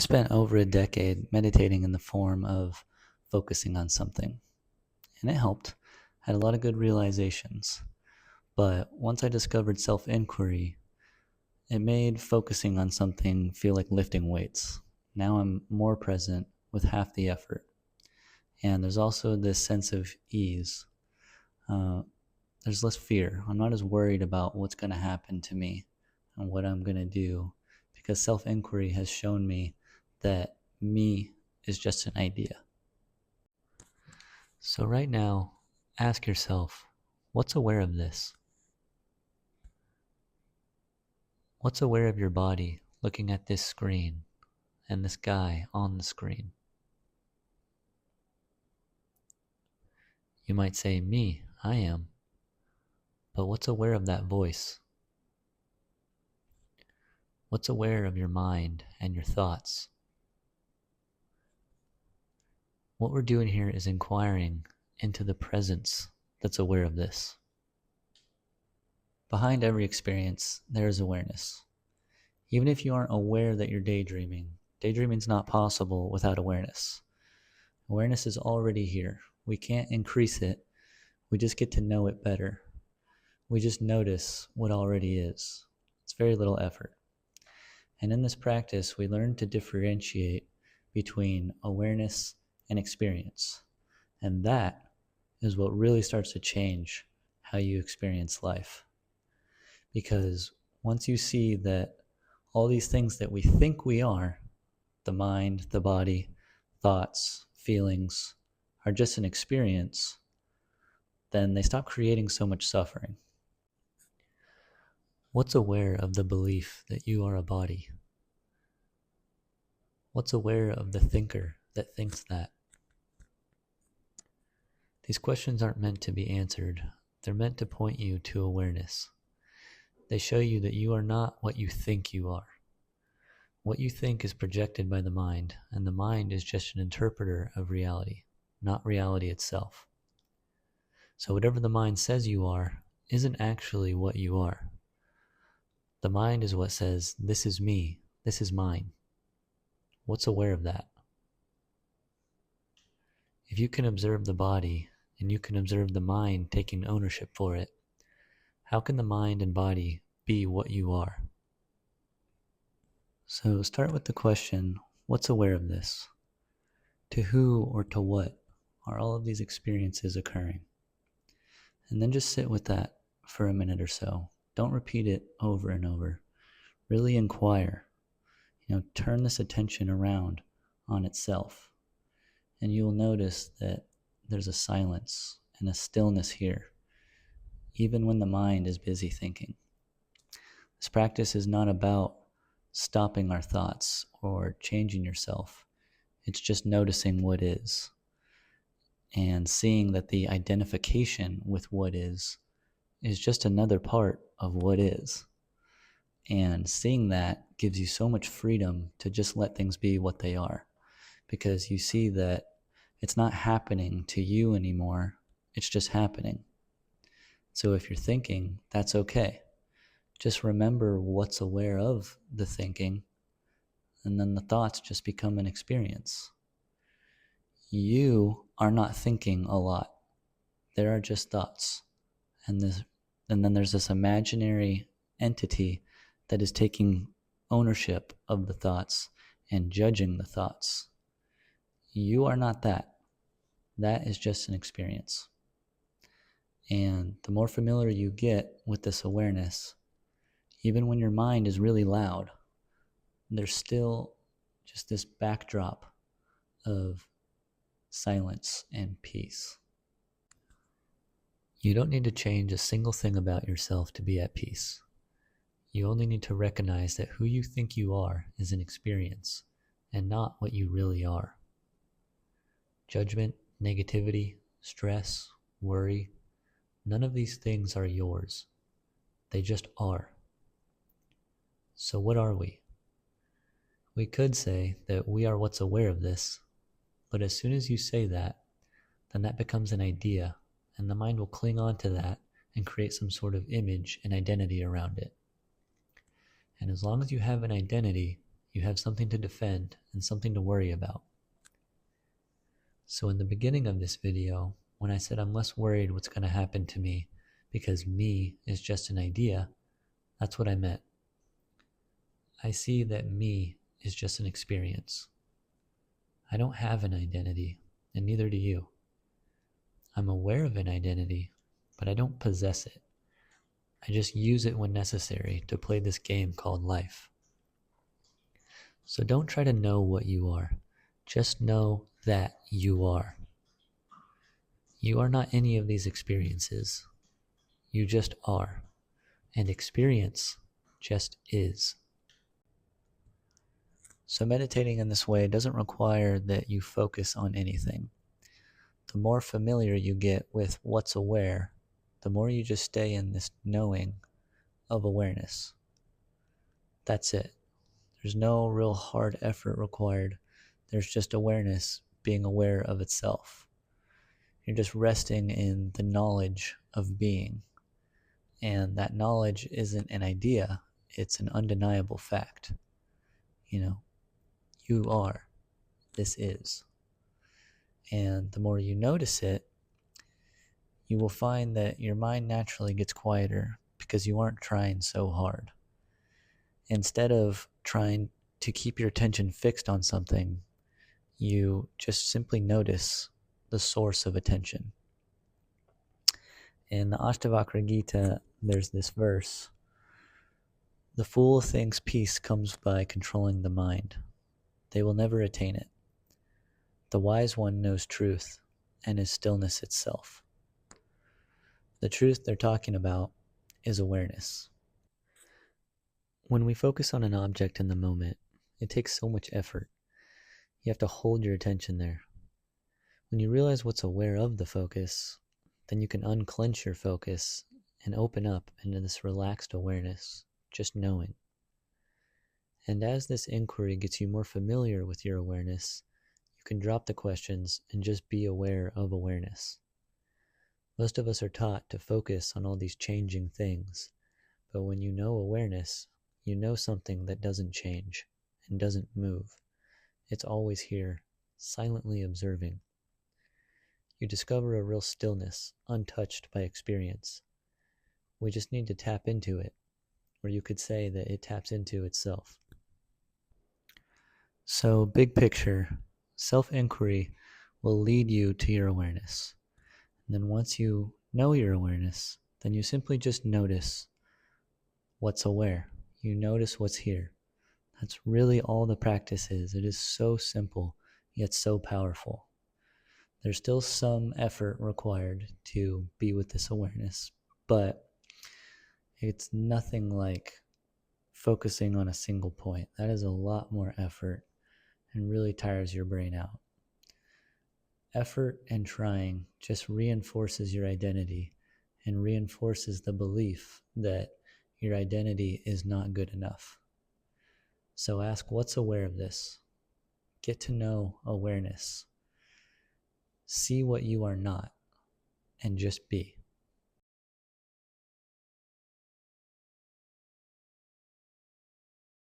spent over a decade meditating in the form of focusing on something, and it helped. I had a lot of good realizations. But once I discovered self-inquiry, it made focusing on something feel like lifting weights. Now I'm more present with half the effort. And there's also this sense of ease. There's less fear. I'm not as worried about what's going to happen to me and what I'm going to do, because self-inquiry has shown me that me is just an idea. So right now, ask yourself, what's aware of this? What's aware of your body looking at this screen and this guy on the screen? You might say, me, I am. But what's aware of that voice? What's aware of your mind and your thoughts? What we're doing here is inquiring into the presence that's aware of this. Behind every experience, there is awareness. Even if you aren't aware that you're daydreaming, daydreaming's not possible without awareness. Awareness is already here. We can't increase it. We just get to know it better. We just notice what already is. It's very little effort. And in this practice, we learn to differentiate between awareness and experience. And that is what really starts to change how you experience life. Because once you see that all these things that we think we are, the mind, the body, thoughts, feelings, are just an experience, then they stop creating so much suffering. What's aware of the belief that you are a body? What's aware of the thinker that thinks that? These questions aren't meant to be answered. They're meant to point you to awareness. They show you that you are not what you think you are. What you think is projected by the mind, and the mind is just an interpreter of reality, not reality itself. So whatever the mind says you are isn't actually what you are. The mind is what says, this is me, this is mine. What's aware of that? If you can observe the body, and you can observe the mind taking ownership for it, how can the mind and body be what you are? So start with the question, what's aware of this? To who or to what are all of these experiences occurring? And then just sit with that for a minute or so. Don't repeat it over and over. Really inquire. Turn this attention around on itself. And you will notice that there's a silence and a stillness here, even when the mind is busy thinking. This practice is not about stopping our thoughts or changing yourself. It's just noticing what is and seeing that the identification with what is just another part of what is. And seeing that gives you so much freedom to just let things be what they are, because you see that it's not happening to you anymore. It's just happening. So if you're thinking, that's okay. Just remember what's aware of the thinking, and then the thoughts just become an experience. You are not thinking a lot. There are just thoughts. And then there's this imaginary entity that is taking ownership of the thoughts and judging the thoughts. You are not that. That is just an experience. And the more familiar you get with this awareness, even when your mind is really loud, there's still just this backdrop of silence and peace. You don't need to change a single thing about yourself to be at peace. You only need to recognize that who you think you are is an experience and not what you really are. Judgment, negativity, stress, worry, none of these things are yours. They just are. So what are we? We could say that we are what's aware of this, but as soon as you say that, then that becomes an idea, and the mind will cling on to that and create some sort of image and identity around it. And as long as you have an identity, You have something to defend and something to worry about. So in the beginning of this video, when I said I'm less worried what's going to happen to me because me is just an idea, that's what I meant. I see that me is just an experience. I don't have an identity, and neither do you. I'm aware of an identity, but I don't possess it. I just use it when necessary to play this game called life. So don't try to know what you are. Just know that you are. You are not any of these experiences. You just are. And experience just is. So meditating in this way doesn't require that you focus on anything. The more familiar you get with what's aware, the more you just stay in this knowing of awareness. That's it. There's no real hard effort required. There's just awareness being aware of itself. You're just resting in the knowledge of being. And that knowledge isn't an idea, it's an undeniable fact. You are. This is. And the more you notice it, you will find that your mind naturally gets quieter because you aren't trying so hard. Instead of trying to keep your attention fixed on something, you just simply notice the source of attention. In the Ashtavakra Gita, there's this verse: "The fool thinks peace comes by controlling the mind. They will never attain it. The wise one knows truth and is stillness itself." The truth they're talking about is awareness. When we focus on an object in the moment, it takes so much effort. You have to hold your attention there. When you realize what's aware of the focus, then you can unclench your focus and open up into this relaxed awareness, just knowing. And as this inquiry gets you more familiar with your awareness, you can drop the questions and just be aware of awareness. Most of us are taught to focus on all these changing things, but when you know awareness, you know something that doesn't change and doesn't move. It's always here, silently observing. You discover a real stillness, untouched by experience. We just need to tap into it, or you could say that it taps into itself. So, big picture, self-inquiry will lead you to your awareness. And then once you know your awareness, then you simply just notice what's aware. You notice what's here. That's really all the practice is. It is so simple, yet so powerful. There's still some effort required to be with this awareness, but it's nothing like focusing on a single point. That is a lot more effort and really tires your brain out. Effort and trying just reinforces your identity and reinforces the belief that your identity is not good enough. So ask, what's aware of this? Get to know awareness. See what you are not, and just be.